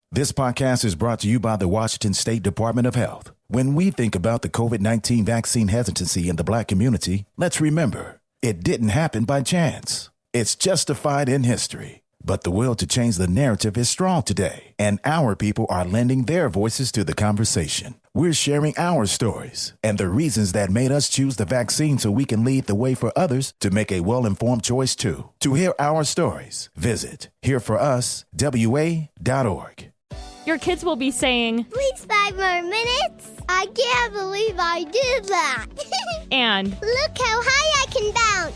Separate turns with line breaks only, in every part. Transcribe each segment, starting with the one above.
This podcast is brought to you by the Washington State Department of Health. When we think about the COVID-19 vaccine hesitancy in the Black community, let's remember, it didn't happen by chance. It's justified in history. But the will to change the narrative is strong today, and our people are lending their voices to the conversation. We're sharing our stories and the reasons that made us choose the vaccine so we can lead the way for others to make a well-informed choice too. To hear our stories, visit hereforuswa.org.
Your kids will be saying,
"Please 5 more minutes. I can't believe I did that."
And,
"Look how high I can bounce."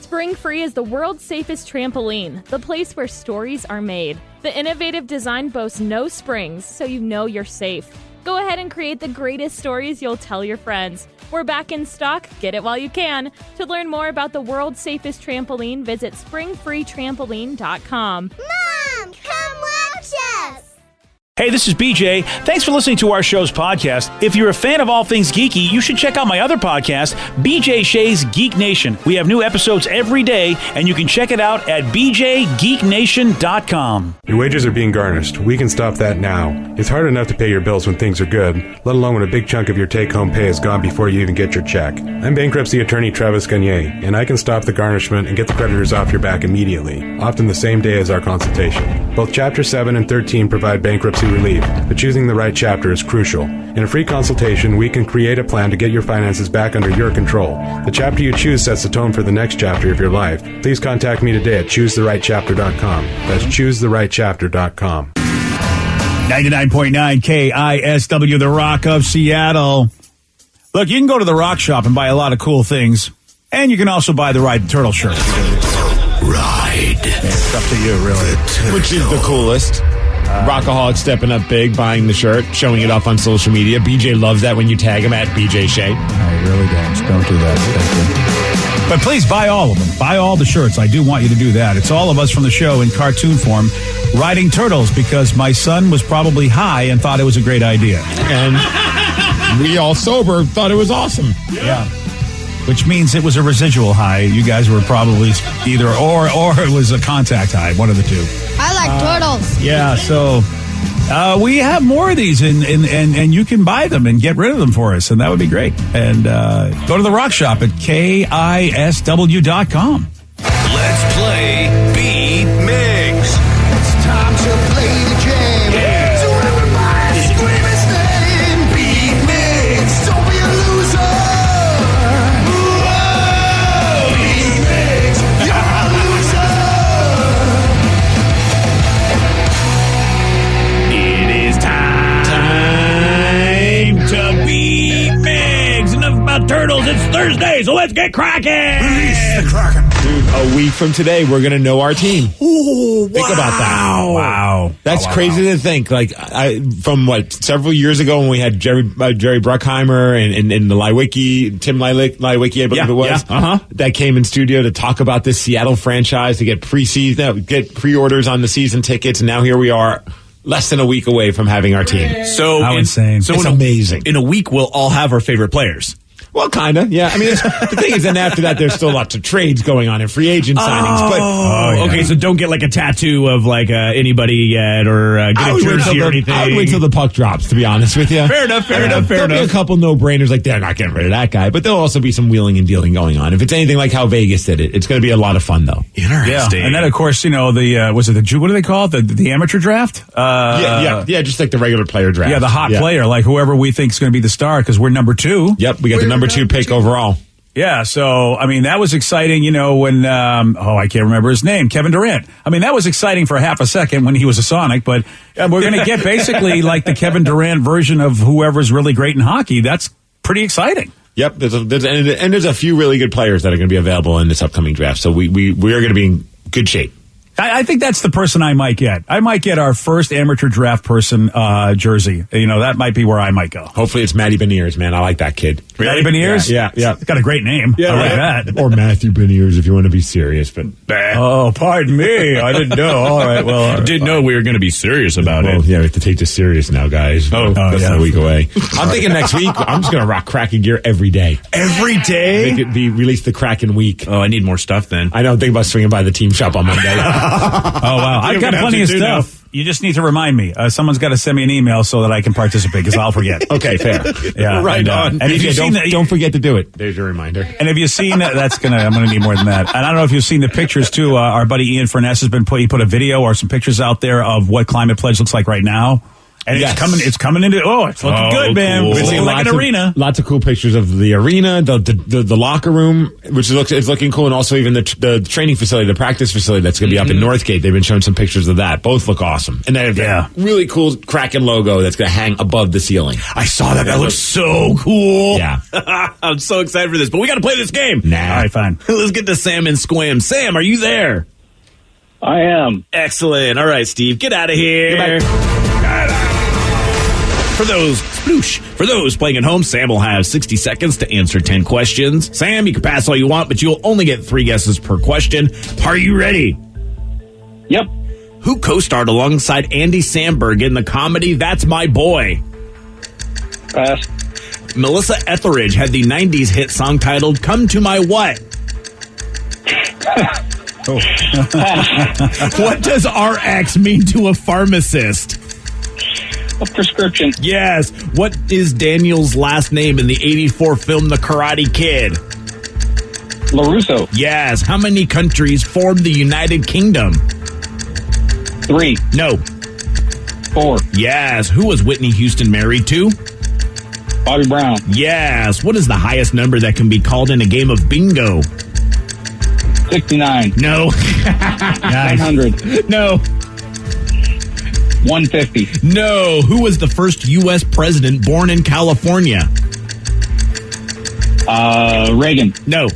Spring Free is the world's safest trampoline, the place where stories are made. The innovative design boasts no springs, so you know you're safe. Go ahead and create the greatest stories you'll tell your friends. We're back in stock. Get it while you can. To learn more about the world's safest trampoline, visit springfreetrampoline.com.
Mom, come watch us.
Hey, this is BJ. Thanks for listening to our show's podcast. If you're a fan of all things geeky, you should check out my other podcast, BJ Shea's Geek Nation. We have new episodes every day, and you can check it out at bjgeeknation.com.
Your wages are being garnished. We can stop that now. It's hard enough to pay your bills when things are good, let alone when a big chunk of your take-home pay is gone before you even get your check. I'm bankruptcy attorney Travis Gagne, and I can stop the garnishment and get the creditors off your back immediately, often the same day as our consultation. Both Chapter 7 and 13 provide bankruptcy relief, but choosing the right chapter is crucial. In a free consultation, we can create a plan to get your finances back under your control. The chapter you choose sets the tone for the next chapter of your life. Please contact me today at choosetherightchapter.com. That's choosetherightchapter.com.
99.9 KISW, the Rock of Seattle. Look, you can go to the Rock Shop and buy a lot of cool things, and you can also buy the Ride Turtle shirt.
Ride.
It's up to you, really.
Which is the coolest. Rockaholic stepping up big, buying the shirt, showing it off on social media. BJ loves that when you tag him at BJ Shea.
I really don't do that. Thank you. But please buy all of them. Buy all the shirts. I do want you to do that. It's all of us from the show in cartoon form riding turtles because my son was probably high and thought it was a great idea.
And we all sober thought it was awesome.
Yeah. Which means it was a residual high. You guys were probably either or it was a contact high, one of the two.
I like turtles.
Yeah, so we have more of these, and you can buy them and get rid of them for us, and that would be great. And go to the Rock Shop at KISW.com.
Let's play Beat Mix.
It's time to play the game.
Yeah.
So everybody scream his name. Beat Mix. Don't be a loser. Whoa. Beat Mix. You're a loser.
It is time to beat Migs. Enough about turtles. It's Thursday, so let's get cracking.
Release the Kraken.
Dude, a week from today, we're going to know our team.
Ooh,
Think about that.
Wow.
That's crazy to think. Like, from several years ago when we had Jerry Bruckheimer and the Leiweke, Tim Leiweke, I believe it was. That came in studio to talk about this Seattle franchise, to get pre-orders on the season tickets, and now here we are, less than a week away from having our team.
So
How insane.
So
it's amazing.
In a week, we'll all have our favorite players.
Well, kind of, yeah. I mean, the thing is, then after that, there's still lots of trades going on and free agent signings. But
Okay, so don't get like a tattoo of like anybody yet or get a jersey or anything.
I would wait till the puck drops, to be honest with you.
Fair enough.
There'll be a couple no-brainers, like they're not getting rid of that guy, but there'll also be some wheeling and dealing going on. If it's anything like how Vegas did it, it's going to be a lot of fun, though.
Interesting.
Yeah. And then, of course, what do they call it? The amateur draft?
Yeah, just like the regular player draft.
Yeah, the hot player, like whoever we think is going to be the star, because we're number 2.
Yep, we got the number 2 pick overall.
Yeah, so, I mean, that was exciting, when, I can't remember his name, Kevin Durant. I mean, that was exciting for half a second when he was a Sonic, but we're going to get basically like the Kevin Durant version of whoever's really great in hockey. That's pretty exciting.
Yep, there's a few really good players that are going to be available in this upcoming draft, so we are going to be in good shape.
I think that's the person I might get. I might get our first amateur draft person jersey. That might be where I might go.
Hopefully it's Matty Beniers, man. I like that kid.
Matty Beniers?
Yeah.
It's got a great name.
Yeah,
I like that.
Or Matthew Beniers if you want to be serious. But
oh, pardon me. I didn't know. All right, well.
Didn't know we were going to be serious about it.
Yeah, we have to take this serious now, guys. That's a week away. I'm thinking next week, I'm just going to rock Kraken gear every day.
Every day?
Make it be release the Kraken week.
Oh, I need more stuff then.
I know. Think about swinging by the team shop on Monday.
Oh, wow. I've got plenty of stuff. You just need to remind me. Someone's got to send me an email so that I can participate because I'll forget.
Okay, fair.
Yeah,
Right on.
And if you've seen
don't forget to do it. There's your reminder.
And if you've seen that, I'm going to need more than that. And I don't know if you've seen the pictures too. Our buddy Ian Furness has been he put a video or some pictures out there of what Climate Pledge looks like right now. And
Yes.
it's coming into, it's looking good, man.
Cool.
It's looking like an arena.
Lots of cool pictures of the arena, the locker room, which is looking cool, and also even the training facility, the practice facility that's going to be up in Northgate. They've been showing some pictures of that. Both look awesome. And they have that really cool Kraken logo that's going to hang above the ceiling.
I saw that. That looks so cool.
Yeah.
I'm so excited for this, but we got to play this game.
Nah.
All right, fine.
Let's get to Sam and Squam. Sam, are you there?
I am.
Excellent. All right, Steve, get out of here. For those playing at home, Sam will have 60 seconds to answer 10 questions. Sam, you can pass all you want, but you'll only get 3 guesses per question. Are you ready?
Yep.
Who co-starred alongside Andy Samberg in the comedy That's My Boy?
Pass.
Melissa Etheridge had the 90s hit song titled Come to My What? What does RX mean to a pharmacist?
A prescription.
Yes. What is Daniel's last name in the 84 film The Karate Kid?
LaRusso.
Yes. How many countries formed the United Kingdom?
3.
No.
4.
Yes. Who was Whitney Houston married to?
Bobby Brown.
Yes. What is the highest number that can be called in a game of bingo?
69.
No.
900.
No.
150.
No. Who was the first U.S. president born in California?
Reagan.
No.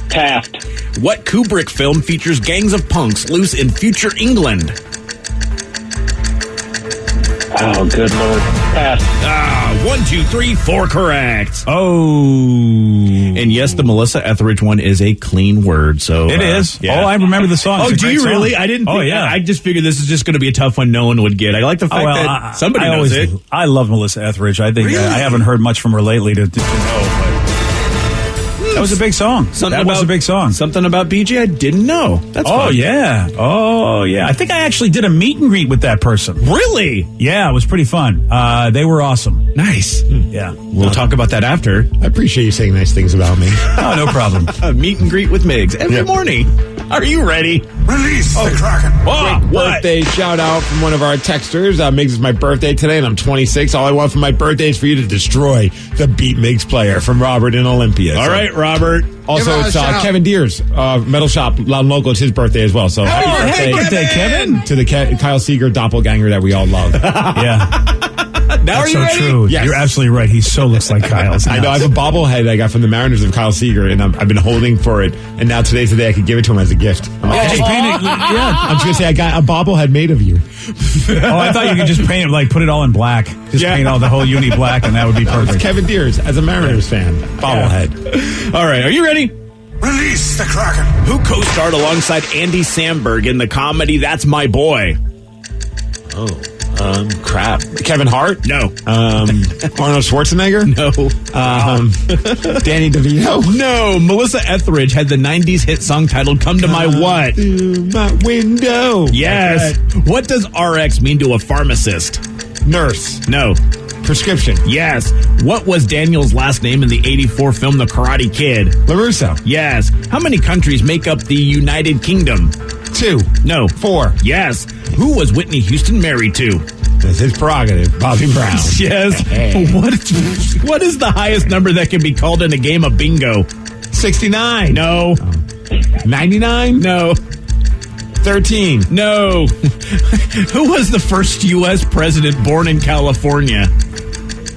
Taft.
What Kubrick film features gangs of punks loose in future England?
Oh, good Lord. Pass.
1, 2, 3, 4 correct.
Oh.
And yes, the Melissa Etheridge one is a clean word. So
It is.
yeah.
Oh, I remember the song.
Oh,
It's a
do
great
you
song.
really? I didn't.
Oh,
Think,
yeah.
I just figured this is just going to be a tough one. No one would get. I like the fact that somebody knows it.
I love Melissa Etheridge. I think I haven't heard much from her lately to know, but that was a big song. That was a big song.
Something about BJ I didn't know. That's fun.
Yeah. Oh, yeah. I think I actually did a meet and greet with that person.
Really?
Yeah, it was pretty fun. They were awesome.
Nice.
Yeah.
We'll talk about that after.
I appreciate you saying nice things about me.
Oh, no problem.
A meet and greet with Migs every morning. Are you ready?
Release the Kraken.
Oh, what?
Birthday shout out from one of our texters. Miggs, it's my birthday today, and I'm 26. All I want for my birthday is for you to destroy the Beat Miggs player from Robert in Olympia.
All right, Robert.
Also, it's Kevin Deers, Metal Shop, Loud and Local. It's his birthday as well. So happy birthday,
Kevin.
to the Kyle Seeger doppelganger that we all love.
Yeah.
Now
That's
are you
so
ready?
true.
Yes.
You're absolutely right. He so looks like Kyle's.
I know. I have a bobblehead I got from the Mariners of Kyle Seeger, and I've been holding for it. And now today's the day I could give it to him as a gift. I'm just gonna say I got a bobblehead made of you.
Oh, I thought you could just paint it, like put it all in black. Just paint all the whole uni black, and that would be perfect.
It's Kevin Deers as a Mariners fan. Bobblehead.
All right, are you ready?
Release the Kraken.
Who co-starred alongside Andy Samberg in the comedy That's My Boy?
Crap. Kevin Hart?
No.
Arnold Schwarzenegger?
No.
Danny DeVito?
No. Melissa Etheridge had the 90s hit song titled Come to My What?
Through my window.
Yes. What does RX mean to a pharmacist?
Nurse.
No.
Prescription.
Yes. What was Daniel's last name in the 84 film The Karate Kid?
LaRusso.
Yes. How many countries make up the United Kingdom?
2.
No.
4.
Yes. Who was Whitney Houston married to?
That's his prerogative. Bobby Brown.
Yes. What is the highest number that can be called in a game of bingo?
69.
No.
99?
No.
13.
No. Who was the first U.S. president born in California?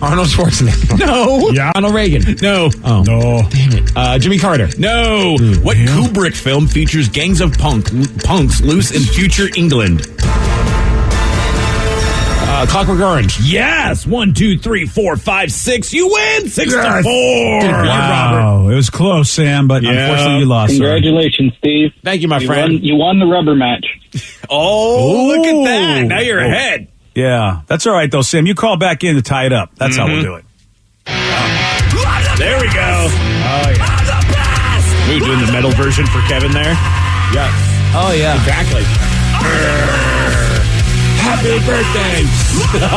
Arnold Schwarzenegger.
No.
Yeah. Ronald Reagan.
No.
Oh.
No.
Damn it. Jimmy Carter.
No. What Kubrick film features gangs of punks loose in future England?
Clockwork Orange.
Yes. 1, 2, 3, 4, 5, 6. You win. 6 to 4.
Wow. It was close, Sam, but unfortunately you lost.
Congratulations, Steve.
Thank you, my friend.
You won the rubber match.
Oh, look at that. Now you're ahead.
Yeah. That's all right, though, Sam. You call back in to tie it up. That's how we'll do it.
There we go. Oh, yeah. We were doing the metal version for Kevin there.
Yes.
Oh, yeah.
Exactly. Happy birthday,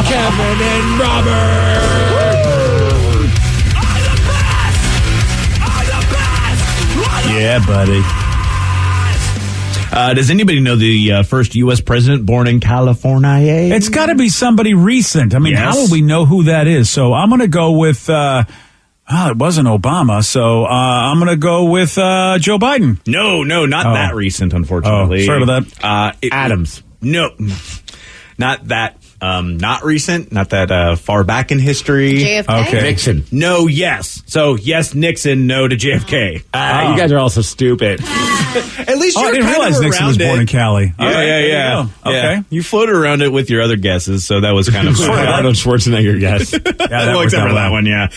Kevin and Robert.
Yeah, buddy.
Does anybody know the first U.S. president born in California?
It's got to be somebody recent. I mean,
Yes.
how will we know who that is? So I'm going to go with, it wasn't Obama, so I'm going to go with Joe Biden.
No, not that recent, unfortunately.
Oh, sorry about that.
Adams.
No, not that. Not recent, not that far back in history.
JFK?
Okay.
Nixon.
No, yes. So, yes, Nixon, no to JFK.
You guys are all so stupid.
At least
Oh,
you're
I didn't
kind
realize
of
Nixon
around
was born in
it.
Cali. All right, there you
Yeah.
go. Okay.
You floated around it with your other guesses, so that was kind of fun.
Arnold Schwarzenegger, yes.
Yeah, that
Well,
worked
except
out
for that
well.
one, yeah.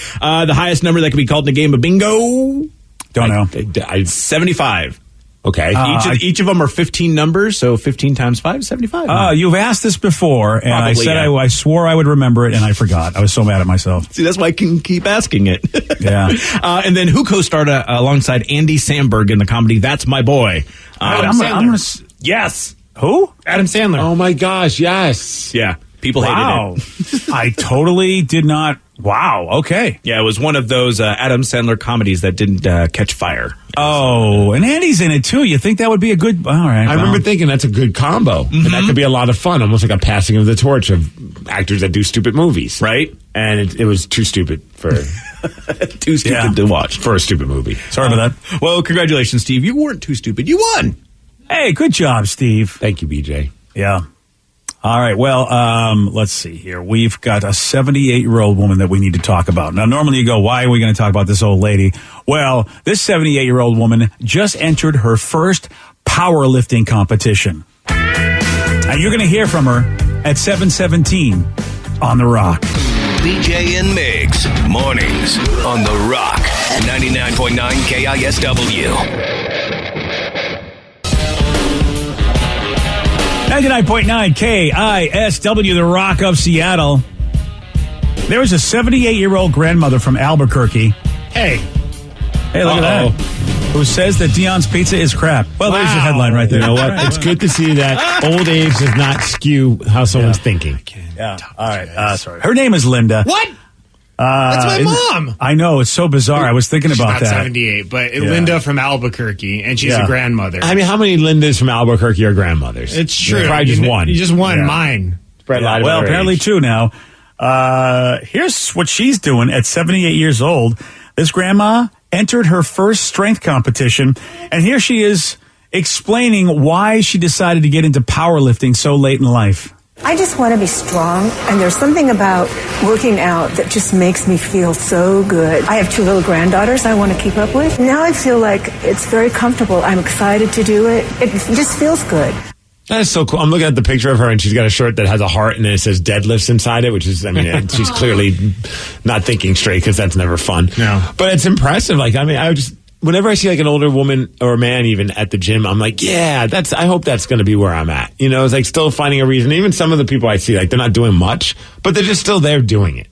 The highest number that can be called in a game of bingo,
Don't know.
75.
Okay.
Each of them are 15 numbers, so 15 times 5 is 75.
You've asked this before, and I
Probably,
said
yeah.
I swore I would remember it, and I forgot. I was so mad at myself.
See, that's why I can keep asking it.
Yeah.
And then who co-starred alongside Andy Samberg in the comedy That's My Boy?
I'm gonna
Yes.
who?
Adam Sandler.
Oh my gosh, yes.
Yeah. People
Wow.
hated it.
I totally did not. Wow. Okay.
Yeah, it was one of those Adam Sandler comedies that didn't catch fire.
Oh, and Andy's in it too. You think that would be a good? All right.
I remember thinking that's a good combo. And that could be a lot of fun, almost like a passing of the torch of actors that do stupid movies.
Right?
And it was too stupid for
Too stupid to watch.
for a stupid movie.
Sorry about that.
Well, congratulations, Steve. You weren't too stupid. You won.
Hey, good job, Steve.
Thank you, BJ.
Yeah. All right. Well, let's see here. We've got a 78-year-old woman that we need to talk about. Now, normally you go, why are we going to talk about this old lady? Well, this 78-year-old woman just entered her first powerlifting competition. And you're going to hear from her at 7:17 on The Rock.
BJ and Migs, mornings on The Rock, 99.9 KISW.
99.9 KISW, The Rock of Seattle. There was a 78-year-old grandmother from Albuquerque. Hey, look at that. Who says that Dion's Pizza is crap. Well, there's your headline right there.
You know what? It's good to see that old age does not skew how someone's thinking.
Yeah. All right. Sorry. Her name is Linda.
What? That's my mom.
I know. It's so bizarre. I was thinking about
She's
that.
not 78, but Linda from Albuquerque, and she's a grandmother.
I mean, how many Lindas from Albuquerque are grandmothers?
It's true.
Probably just one.
You just one.
Yeah.
Mine.
Well, apparently two now. Here's what she's doing at 78 years old. This grandma entered her first strength competition, and here she is explaining why she decided to get into powerlifting so late in life.
I just want to be strong, and there's something about working out that just makes me feel so good. I have two little granddaughters I want to keep up with. Now I feel like it's very comfortable. I'm excited to do it. It just feels good.
That is so cool. I'm looking at the picture of her, and she's got a shirt that has a heart, and then it says deadlifts inside it, which is, I mean, she's clearly not thinking straight because that's never fun.
No.
But it's impressive. Like, I mean, whenever I see like an older woman or a man even at the gym, I'm like, yeah, I hope that's going to be where I'm at. You know, it's like still finding a reason. Even some of the people I see, like they're not doing much, but they're just still there doing it.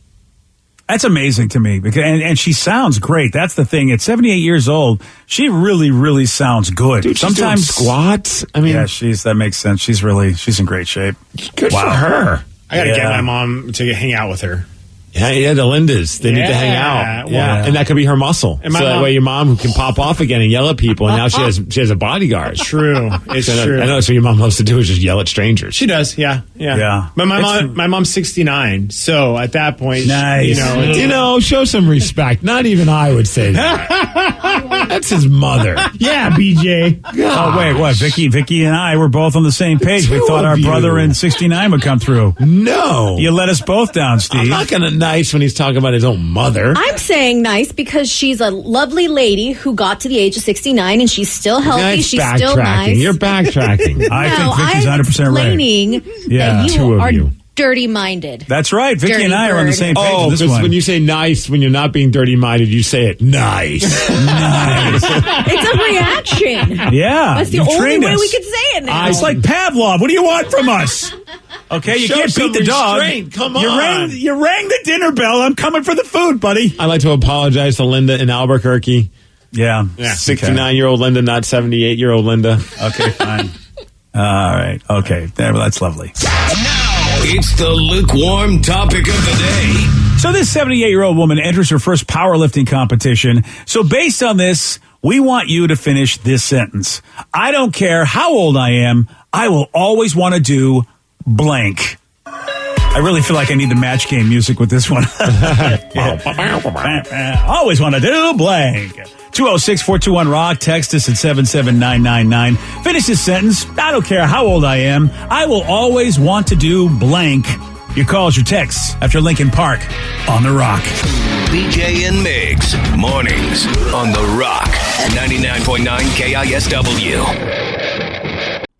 That's amazing to me because, and she sounds great. That's the thing. At 78 years old, she really, really sounds good.
Dude,
sometimes
she's doing squats. I mean,
yeah, that makes sense. She's in great shape.
Good for her.
I got to get my mom to hang out with her.
Yeah, the Lindas. They need to hang out.
Well,
yeah, and that could be her muscle.
And
So
my
that
mom-
way your mom can pop off again and yell at people, and now she has a bodyguard.
True. It's true.
I know that's what your mom loves to do is just yell at strangers.
She does, yeah. But my mom's 69, so at that point,
Nice.
You know, show some respect. Not even I would say that. That's his mother.
Yeah, BJ.
Oh, wait, what? Vicky and I were both on the same page. We
Two
thought
of
our
you.
brother in 69 would come through.
No.
You let us both down, Steve.
I'm not going to nice when he's talking about his own mother.
I'm saying nice because she's a lovely lady who got to the age of 69 and she's still healthy.
That's
She's still nice.
You're backtracking.
I think Vicky's
I'm
100% right.
explaining
Yeah.
that
Two
you
of
are
you.
dirty-minded.
That's right. Vicky
Dirty
and I are on the
bird.
same page
Oh,
with this
because
one.
when you say nice, when you're not being dirty-minded, you say it nice.
Nice.
It's a reaction.
Yeah.
That's the
you've
only
trained
way
us.
we could say it now.
It's like Pavlov. What do you want from us? Okay, you
Show
can't
some
beat the dog.
restraint. Come
You
on.
rang the dinner bell. I'm coming for the food, buddy.
I'd like to apologize to Linda in Albuquerque.
Yeah.
69-year-old Linda, not 78-year-old Linda.
Okay, fine. All right. Okay. That's lovely.
It's the lukewarm topic of the day.
So this 78-year-old woman enters her first powerlifting competition. So based on this, we want you to finish this sentence. I don't care how old I am, I will always want to do blank. I really feel like I need the match game music with this one. Always want to do blank. 206-421-ROCK. Text us at 77999. Finish this sentence. I don't care how old I am. I will always want to do blank. Your calls, your texts after Lincoln Park on The Rock.
BJ and Migs, mornings on The Rock, 99.9 KISW.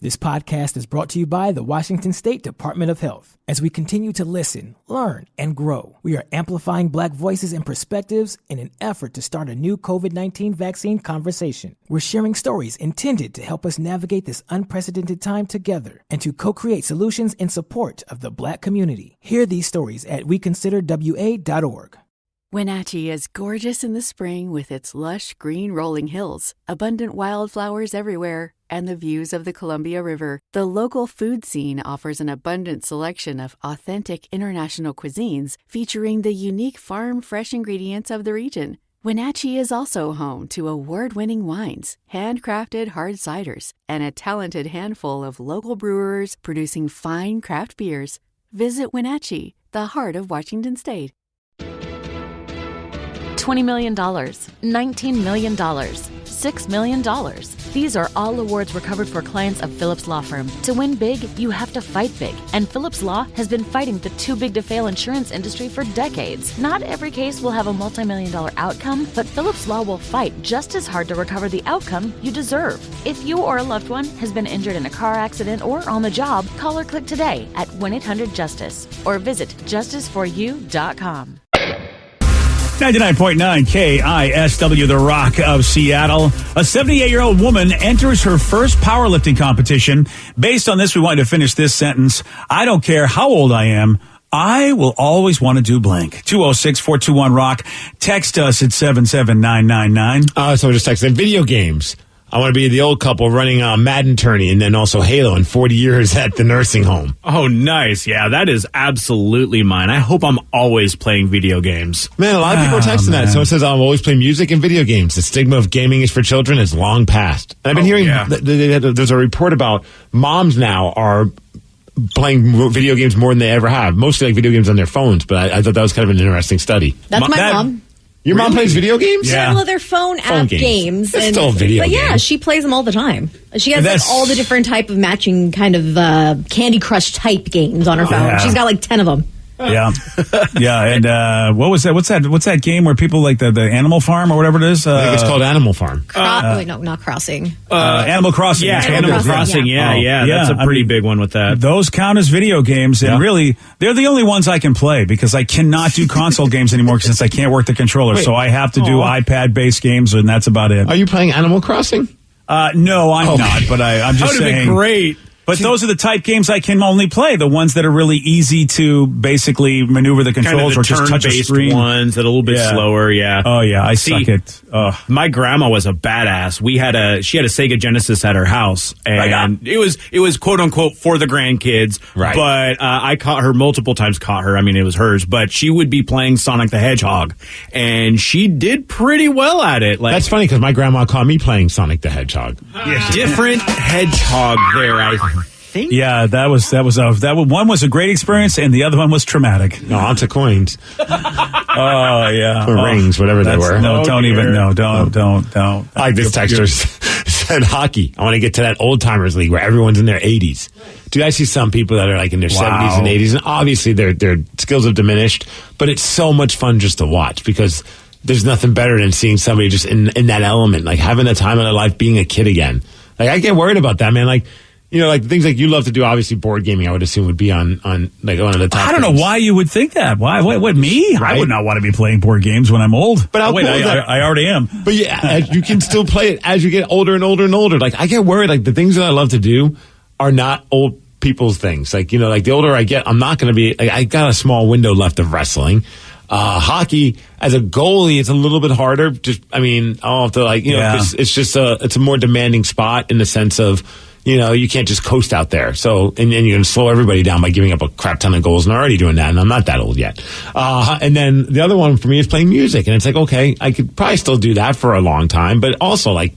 This podcast is brought to you by the Washington State Department of Health. As we continue to listen, learn, and grow, we are amplifying Black voices and perspectives in an effort to start a new COVID-19 vaccine conversation. We're sharing stories intended to help us navigate this unprecedented time together and to co-create solutions in support of the Black community. Hear these stories at weconsiderwa.org.
Wenatchee is gorgeous in the spring with its lush green rolling hills, abundant wildflowers everywhere, and the views of the Columbia River. The local food scene offers an abundant selection of authentic international cuisines featuring the unique farm-fresh ingredients of the region. Wenatchee is also home to award-winning wines, handcrafted hard ciders, and a talented handful of local brewers producing fine craft beers. Visit Wenatchee, the heart of Washington State.
$20 million, $19 million, $6 million. These are all awards recovered for clients of Phillips Law Firm. To win big, you have to fight big. And Phillips Law has been fighting the too-big-to-fail insurance industry for decades. Not every case will have a multi-million-dollar outcome, but Phillips Law will fight just as hard to recover the outcome you deserve. If you or a loved one has been injured in a car accident or on the job, call or click today at 1-800-JUSTICE or visit justiceforyou.com.
99.9 KISW, The Rock of Seattle. A 78-year-old woman enters her first powerlifting competition. Based on this, we want you to finish this sentence. I don't care how old I am, I will always want to do blank. 206-421-ROCK. Text us at 77999.
So just texting video games. I want to be the old couple running a Madden tourney and then also Halo in 40 years at the nursing home.
Oh, nice. Yeah, that is absolutely mine. I hope I'm always playing video games.
Man, a lot of people are texting that. Someone says, I'm always playing music and video games. The stigma of gaming is for children is long past. And I've been hearing there's a report about moms now are playing video games more than they ever have. Mostly like video games on their phones, but I thought that was kind of an interesting study.
That's my mom.
Your mom plays video games?
Yeah, well, they're phone app games.
It's still video
games. But yeah,
games.
she plays them all the time. She has like all the different type of matching kind of Candy Crush type games on her phone.
Yeah.
She's got like 10 of them.
Yeah. Yeah. And what was that? What's that game where people like the Animal Farm or whatever it is?
I think it's called Animal Farm.
Wait, no, not Crossing.
Animal Crossing.
Yeah, Animal Crossing. Yeah. That's a pretty big one with that.
Those count as video games, and really, they're the only ones I can play because I cannot do console games anymore since I can't work the controller. So I have to do iPad-based games, and that's about it.
Are you playing Animal Crossing?
No, I'm not, but I'm just saying.
That would have been great.
But those are the type games I can only play. The ones that are really easy to basically maneuver the controls or just touch a screen.
Ones that are a little bit slower. Yeah.
Oh yeah, I suck it.
My grandma was a badass. She had a Sega Genesis at her house, and it was quote unquote for the grandkids.
Right.
But I caught her multiple times. I mean, it was hers. But she would be playing Sonic the Hedgehog, and she did pretty well at it. Like,
that's funny because my grandma caught me playing Sonic the Hedgehog.
Different hedgehog there. I think.
Yeah, that one was a great experience, and the other one was traumatic.
No, onto coins.
Oh yeah,
or rings, whatever they were.
No, don't even. No, don't.
Like this texter said, hockey. I want to get to that old timers league where everyone's in their 80s. Dude, I see some people that are like in their 70s and 80s, and obviously their skills have diminished, but it's so much fun just to watch because there's nothing better than seeing somebody just in that element, like having a time of their life being a kid again. Like I get worried about that, man. Like, you know, like things like you love to do, obviously board gaming, I would assume would be on like one of the top.
I don't know why you would think that. Why? What me? Right? I would not want to be playing board games when I'm old. But I already am.
But yeah, you can still play it as you get older and older and older. Like I get worried, like the things that I love to do are not old people's things. Like, you know, like the older I get, I'm not going to be, like, I got a small window left of wrestling. Hockey as a goalie, it's a little bit harder. Just, I mean, I'll have to, like, you know, it's just it's a more demanding spot in the sense of, you can't just coast out there. So, and you're going to slow everybody down by giving up a crap ton of goals, and I'm already doing that, and I'm not that old yet. And then the other one for me is playing music, and it's like, okay, I could probably still do that for a long time, but also, like,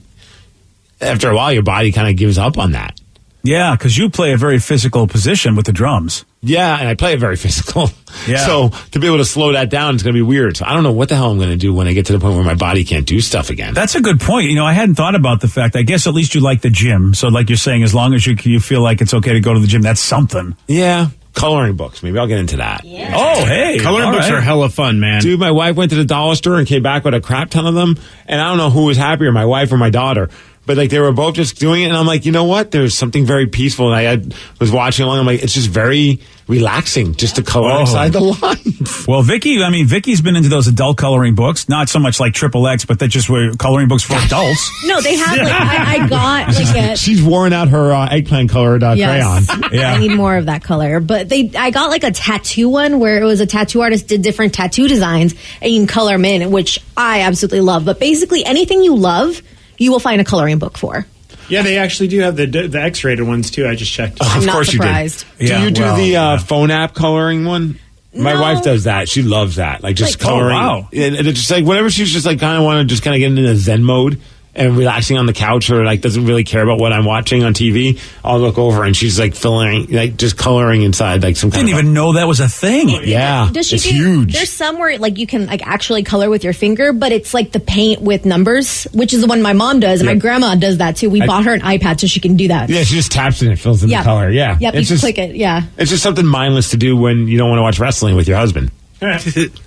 after a while, your body kind of gives up on that.
Yeah, because you play a very physical position with the drums.
Yeah, and I play it very physical.
Yeah.
So to be able to slow that down, it's going to be weird. So I don't know what the hell I'm going to do when I get to the point where my body can't do stuff again.
That's a good point. I hadn't thought about the fact. I guess at least you like the gym. So like you're saying, as long as you feel like it's okay to go to the gym, that's something.
Yeah. Coloring books. Maybe I'll get into that.
Yeah. Oh, hey.
Coloring books are hella fun, man.
Dude, my wife went to the dollar store and came back with a crap ton of them. And I don't know who was happier, my wife or my daughter. But like they were both just doing it, and I'm like, you know what? There's something very peaceful. And I was watching along. I'm like, it's just very relaxing just to color inside the lines.
Well, Vicky's been into those adult coloring books. Not so much like XXX, but that just were coloring books for adults.
No, they have. Like, I got like a.
She's worn out her eggplant colored crayon.
Yeah, I need more of that color. But I got like a tattoo one where it was a tattoo artist did different tattoo designs, and you can color them in, which I absolutely love. But basically, anything you love, you will find a coloring book for.
Yeah, they actually do have the X-rated ones too. I just checked.
I'm not surprised.
You did. Do you do the phone app coloring one? My wife does that. She loves that. Like just coloring.
Oh, wow.
And it's just like whenever she's just like kind of want to just kind of get into Zen mode and relaxing on the couch, or like doesn't really care about what I'm watching on TV, I'll look over and she's like filling, like just coloring inside like some kind
Didn't even know that was a thing.
Yeah,
Does she
it's
do,
huge.
There's somewhere like you can like actually color with your finger, but it's like the paint with numbers, which is the one my mom does. And my grandma does that too. We bought her an iPad so she can do that.
Yeah, she just taps it and it fills in the color. Yeah.
Yep,
it's
you click it. Yeah.
It's just something mindless to do when you don't want to watch wrestling with your husband. It's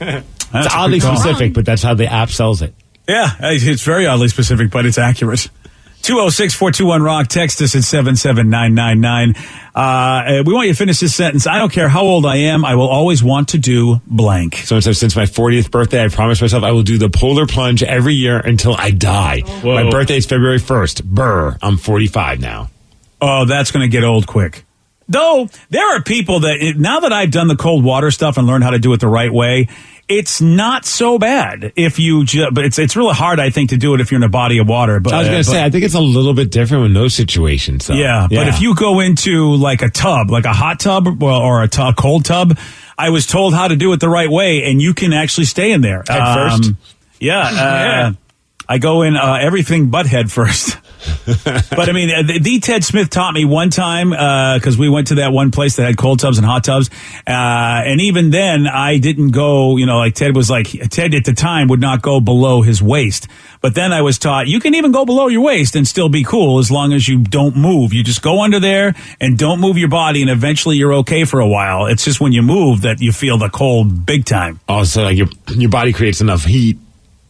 oddly specific, but that's how the app sells it.
Yeah, it's very oddly specific, but it's accurate. 206-421-ROCK. Text us at 77999. We want you to finish this sentence. I don't care how old I am. I will always want to do blank.
So since my 40th birthday, I promised myself I will do the polar plunge every year until I die.
Whoa.
My birthday is February 1st. Brr. I'm 45 now.
Oh, that's going to get old quick. Though, there are people that, now that I've done the cold water stuff and learned how to do it the right way, it's not so bad if you but it's really hard, I think, to do it if you're in a body of water. But
I was going to say, I think it's a little bit different in those situations. Though.
Yeah, but if you go into like a tub, like a hot tub or a cold tub, I was told how to do it the right way, and you can actually stay in there.
Head first?
Yeah. I go in everything but head first. But I mean, the Ted Smith taught me one time because we went to that one place that had cold tubs and hot tubs, and even then I didn't go. Like Ted was like, Ted at the time would not go below his waist. But then I was taught you can even go below your waist and still be cool as long as you don't move. You just go under there and don't move your body, and eventually you're okay for a while. It's just when you move that you feel the cold big time.
Oh, so like your body creates enough heat,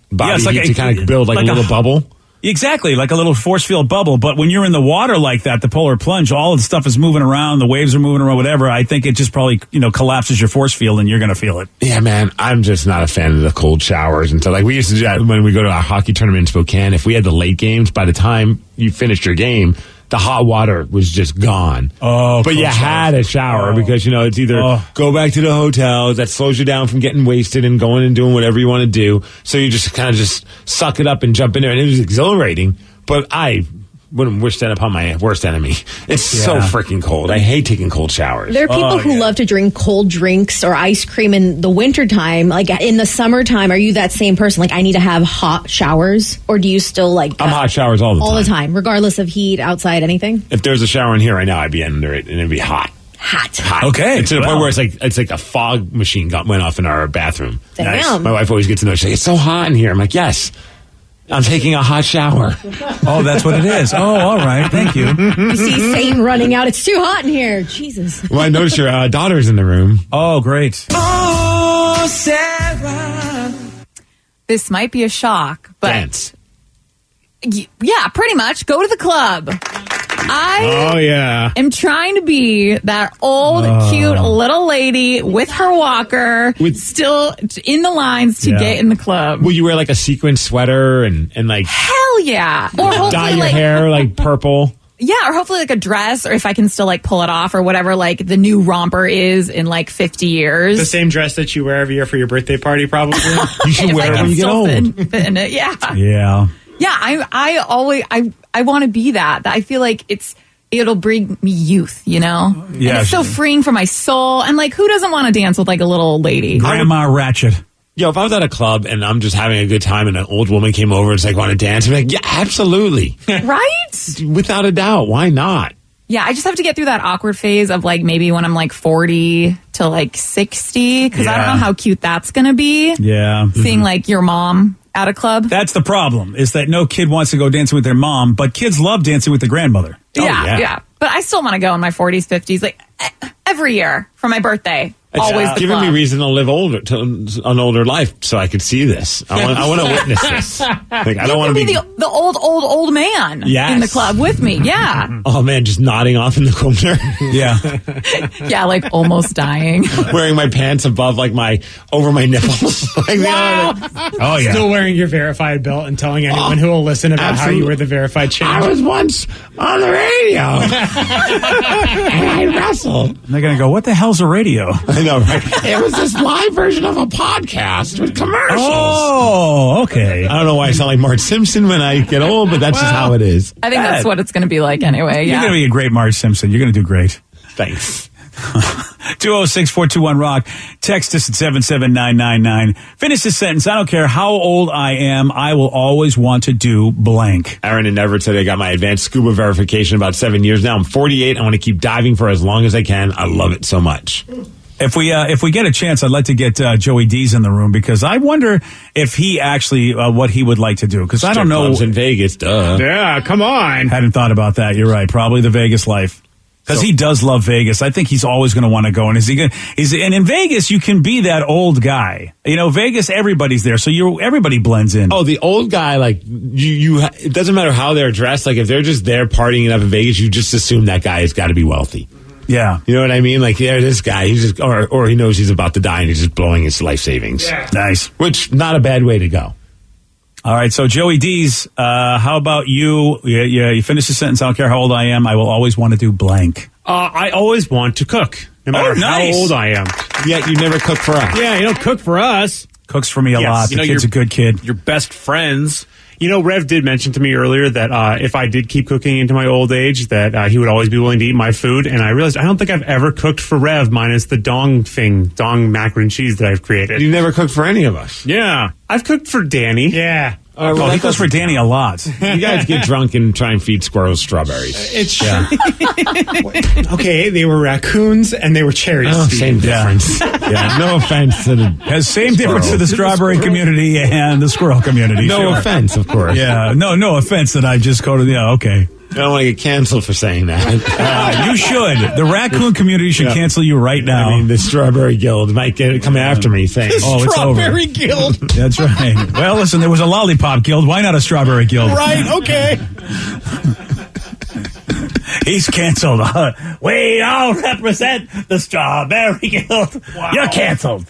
heat to kind of build like a little bubble.
Exactly, like a little force field bubble. But when you're in the water like that, the polar plunge, all of the stuff is moving around, the waves are moving around, whatever. I think it just probably, collapses your force field and you're going to feel it.
Yeah, man, I'm just not a fan of the cold showers. And so, like, we used to do that when we go to our hockey tournament in Spokane. If we had the late games, by the time you finished your game, the hot water was just gone.
Oh,
but you had a shower because, it's either go back to the hotel. That slows you down from getting wasted and going and doing whatever you want to do. So you just kind of just suck it up and jump in there. And it was exhilarating, but I wouldn't wish that upon my worst enemy. It's so freaking cold. I hate taking cold showers.
There are people who love to drink cold drinks or ice cream in the wintertime. Like in the summertime, are you that same person? Like, I need to have hot showers? Or do you still like...
I'm hot showers all the time.
All the time, regardless of heat, outside, anything?
If there's a shower in here right now, I'd be under it and it'd be hot.
Hot.
Okay.
To the point where it's like a fog machine went off in our bathroom.
Damn.
Nice. My wife always gets to know. She's like, it's so hot in here. I'm like, yes. I'm taking a hot shower.
Oh, that's what it is. Oh, all right. Thank you.
You see Satan running out. It's too hot in here. Jesus.
Well, I noticed your daughter's in the room.
Oh, great.
Oh, Sarah.
This might be a shock, but...
Dance.
Yeah, pretty much. Go to the club. I am trying to be that old, cute little lady with her walker, still in the lines to get in the club.
Will you wear like a sequin sweater and like...
Hell yeah. Or hopefully
dye your hair like purple?
Yeah, or hopefully like a dress, or if I can still like pull it off, or whatever like the new romper is in like 50 years.
The same dress that you wear every year for your birthday party, probably.
You should wear it when you get old.
Fit in it. Yeah.
Yeah.
Yeah, I want to be that. I feel like it's it'll bring me youth, you know?
Yeah,
and it's so freeing for my soul. And like, who doesn't want to dance with like a little old lady?
Grandma Ratchet.
Yo, if I was at a club and I'm just having a good time and an old woman came over and was like, want to dance? I'm like, yeah, absolutely.
Right?
Without a doubt. Why not?
Yeah, I just have to get through that awkward phase of like maybe when I'm like 40 to like 60, because I don't know how cute that's going to be.
Yeah.
Seeing like your mom at a club.
That's the problem, is that no kid wants to go dancing with their mom, but kids love dancing with their grandmother.
Yeah. But I still want to go in my 40s, 50s, like every year for my birthday.
It's
Always the
giving
club.
me reason to live an older life so I could see this. I want to witness this. Like, I don't want to be
the old man
Yes.
in the club with me. Yeah.
Oh man, just nodding off in the corner.
Yeah.
Yeah, like almost dying.
Wearing my pants above over my nipples. Like,
Wow.
Oh yeah.
Still wearing your verified belt and telling anyone who will listen about how you were the verified champ.
I was once on the radio. And I wrestled.
And they're going to go, what the hell's a radio?
I know, right? It was this live version of a podcast with commercials.
Oh, okay.
I don't know why I sound like Marge Simpson when I get old, but that's just how it is.
I think that's what it's going to be like anyway.
You're
Yeah.
going to be a great Marge Simpson. You're going to do great.
Thanks.
206-421-ROCK. Text us at 77999. Finish this sentence. I don't care how old I am. I will always want to do blank.
Aaron and Everett said I got my advanced scuba verification about 7 years now. I'm 48. I want to keep diving for as long as I can. I love it so much.
If we get a chance, I'd like to get Joey D's in the room, because I wonder if he actually what he would like to do, because I don't know.
Clubs in Vegas, duh.
Yeah, come on.
Hadn't thought about that. You're right. Probably the Vegas life. Because he does love Vegas. I think he's always going to want to go. And and in Vegas, you can be that old guy. You know, Vegas, everybody's there. So everybody blends in.
Oh, the old guy, like, it doesn't matter how they're dressed. Like, if they're just there partying it up in Vegas, you just assume that guy has got to be wealthy.
Yeah.
You know what I mean? Like, yeah, this guy, he's just, or he knows he's about to die and he's just blowing his life savings.
Yeah.
Nice.
Which, not a bad way to go.
All right, so Joey D's, how about you? Yeah, you finish the sentence. I don't care how old I am. I will always want to do blank.
I always want to cook, no matter
nice.
how old I am.
Yet you never cook for us.
Yeah, you don't cook for us.
Cooks for me a lot. The kid's a good kid.
Your best friends. You know, Rev did mention to me earlier that if I did keep cooking into my old age, that he would always be willing to eat my food. And I realized I don't think I've ever cooked for Rev minus the dong macaroni and cheese that I've created.
You never cooked for any of us.
Yeah. I've cooked for Danny. Yeah.
Oh, he cooks for Danny a lot.
You guys get drunk and try and feed squirrels strawberries.
Okay, they were raccoons and they were cherries.
Oh, same difference. Yeah. No offense to the
same difference to the strawberry community and the squirrel community.
No offense, of course.
Yeah, no offense that I just quoted. Yeah, okay.
I don't want to get canceled for saying that.
You should. The raccoon community should cancel you right now.
I mean, the Strawberry Guild might come after me saying,
"Oh, it's over."
Strawberry Guild.
That's right. Well, listen, there was a Lollipop Guild. Why not a Strawberry Guild?
Right. Okay.
He's canceled. We all represent the Strawberry Guild.
Wow.
You're canceled.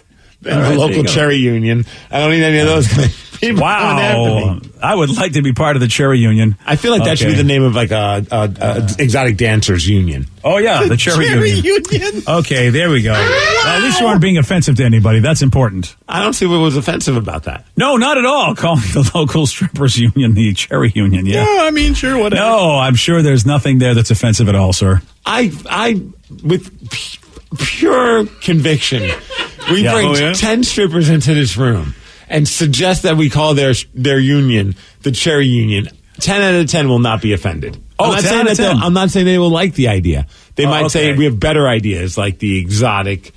And the local cherry union. I don't need any of those people coming after me.
I would like to be part of the cherry union.
I feel like that should be the name of like a exotic dancers union.
Oh yeah, the cherry union. Okay, there we go. Well, at least you aren't being offensive to anybody. That's important.
I don't see what was offensive about that.
No, not at all. Calling the local strippers union the cherry union. Yeah.
I mean, sure, whatever.
No, I'm sure there's nothing there that's offensive at all, sir.
I with pure conviction, we bring 10 strippers into this room and suggest that we call their union the cherry union. 10 out of 10 will not be offended.
Oh,
I'm not saying they will like the idea. They might say we have better ideas, like the exotic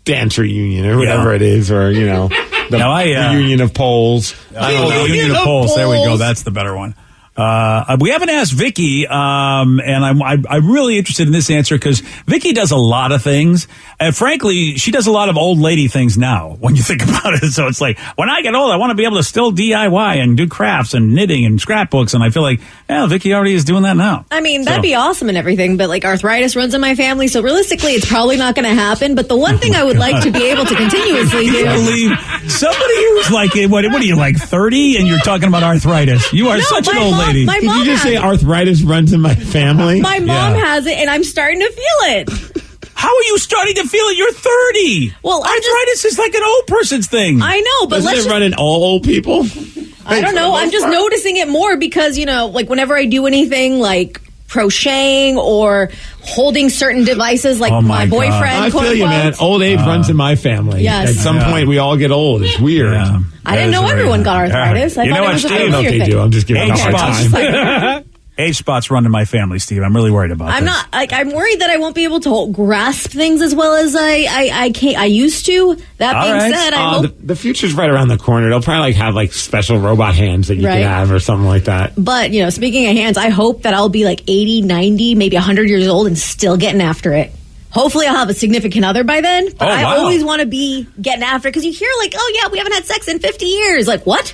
dancer union or whatever it is, or the union of poles.
The union of poles. There we go. That's the better one. We haven't asked Vicky, and I'm really interested in this answer because Vicky does a lot of things. And frankly, she does a lot of old lady things now when you think about it. So it's like, when I get old, I want to be able to still DIY and do crafts and knitting and scrapbooks. And I feel like, Vicky already is doing that now.
I mean, that'd be awesome and everything, but like arthritis runs in my family. So realistically, it's probably not going to happen. But the one thing I would like to be able to continuously do.
I believe somebody who's like, what are you, like 30 and you're talking about arthritis? You are such an old lady.
My
Did
mom
you just say
has
arthritis runs in my family?
My mom has it, and I'm starting to feel it.
How are you starting to feel it? You're 30.
Well,
arthritis is like an old person's thing.
I know, but
Doesn't it run in all old people?
I don't know. I'm just noticing it more because, like whenever I do anything like crocheting or holding certain devices like my boyfriend.
I feel you, man. Old age runs in my family.
Yes.
At some point, we all get old. It's weird.
I didn't know everyone got arthritis. I
You know
thought it
what,
was a
Steve?
I don't know if they do. I'm just giving
Age
them a hard time.
Age spots run in my family, Steve. I'm really worried about
I'm
this.
not I'm worried that I won't be able to grasp things as well as I used to. That being said, I hope.
The future's right around the corner. They'll probably have special robot hands that you
Right.
can have or something like that.
But, speaking of hands, I hope that I'll be 80, 90, maybe 100 years old and still getting after it. Hopefully I'll have a significant other by then. But I always want to be getting after it because you hear oh yeah, we haven't had sex in 50 years. What?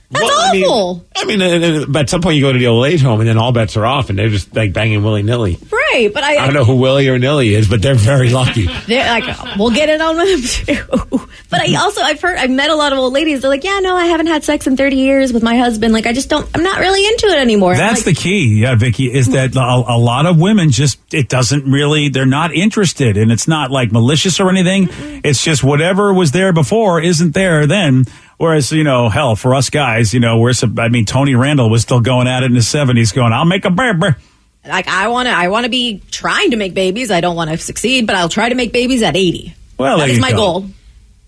That's awful.
I mean, at some point you go to the old age home and then all bets are off and they're just banging willy-nilly.
Right, but
I don't know who Willie or Nilly is, but they're very lucky.
They're we'll get it on with them too. But I've met a lot of old ladies. They're yeah, no, I haven't had sex in 30 years with my husband. I'm not really into it anymore.
That's the key, Vicky, is that a lot of women they're not interested. And it's not malicious or anything. It's just whatever was there before isn't there then. Whereas, hell, for us guys, Tony Randall was still going at it in his 70s going, I'll make a baby.
I want to be trying to make babies. I don't want to succeed, but I'll try to make babies at 80.
Well,
that is my goal.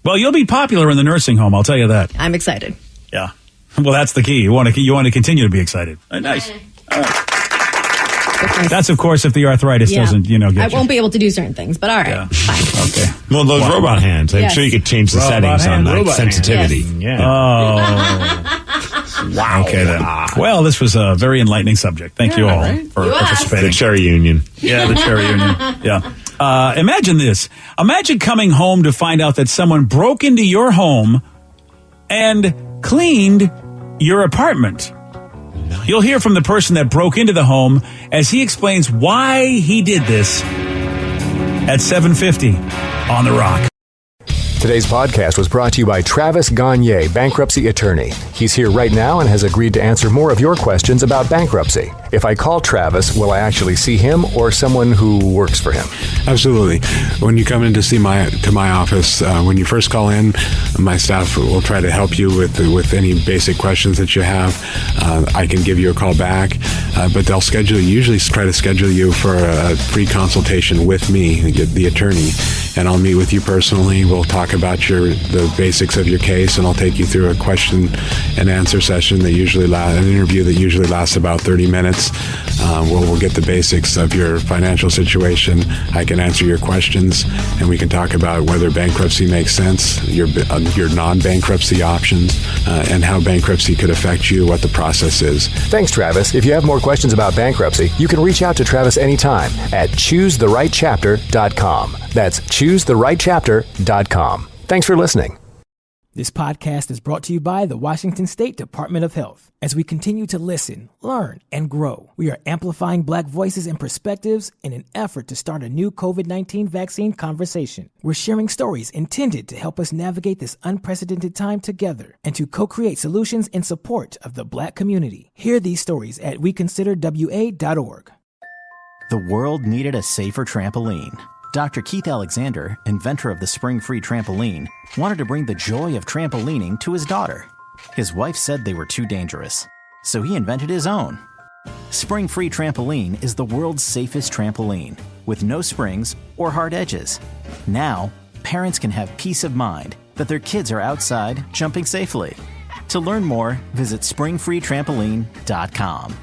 Well, you'll be popular in the nursing home, I'll tell you that.
I'm excited.
Yeah. Well, that's the key. You want to continue to be excited. Nice. All right. That's, of course, if the arthritis doesn't, get
I won't be able to do certain things, but all right, fine.
Okay.
Well, those robot hands, I'm sure you could change the settings on sensitivity.
Yes.
Yeah. Oh. Wow. Okay, then. Well, this was a very enlightening subject. Thank you all for participating.
The Cherry Union.
Yeah, the Cherry Union. Yeah. Imagine this. Imagine coming home to find out that someone broke into your home and cleaned your apartment. You'll hear from the person that broke into the home as he explains why he did this at 7:50 on The Rock.
Today's podcast was brought to you by Travis Gagne, bankruptcy attorney. He's here right now and has agreed to answer more of your questions about bankruptcy. If I call Travis, will I actually see him or someone who works for him?
Absolutely. When you come in to my office, when you first call in, my staff will try to help you with any basic questions that you have. I can give you a call back, but they'll usually try to schedule you for a free consultation with me, the attorney, and I'll meet with you personally. We'll talk about the basics of your case, and I'll take you through a question and answer session an interview that usually lasts about 30 minutes. We'll get the basics of your financial situation. I can answer your questions, and we can talk about whether bankruptcy makes sense, your non-bankruptcy options, and how bankruptcy could affect you, what the process is.
Thanks, Travis. If you have more questions about bankruptcy, you can reach out to Travis anytime at choosetherightchapter.com. That's choosetherightchapter.com. Thanks for listening.
This podcast is brought to you by the Washington State Department of Health. As we continue to listen, learn, and grow, we are amplifying Black voices and perspectives in an effort to start a new COVID-19 vaccine conversation. We're sharing stories intended to help us navigate this unprecedented time together and to co-create solutions in support of the Black community. Hear these stories at weconsiderwa.org.
The world needed a safer trampoline. Dr. Keith Alexander, inventor of the Spring-Free Trampoline, wanted to bring the joy of trampolining to his daughter. His wife said they were too dangerous, so he invented his own. Spring-Free Trampoline is the world's safest trampoline, with no springs or hard edges. Now, parents can have peace of mind that their kids are outside jumping safely. To learn more, visit springfreetrampoline.com.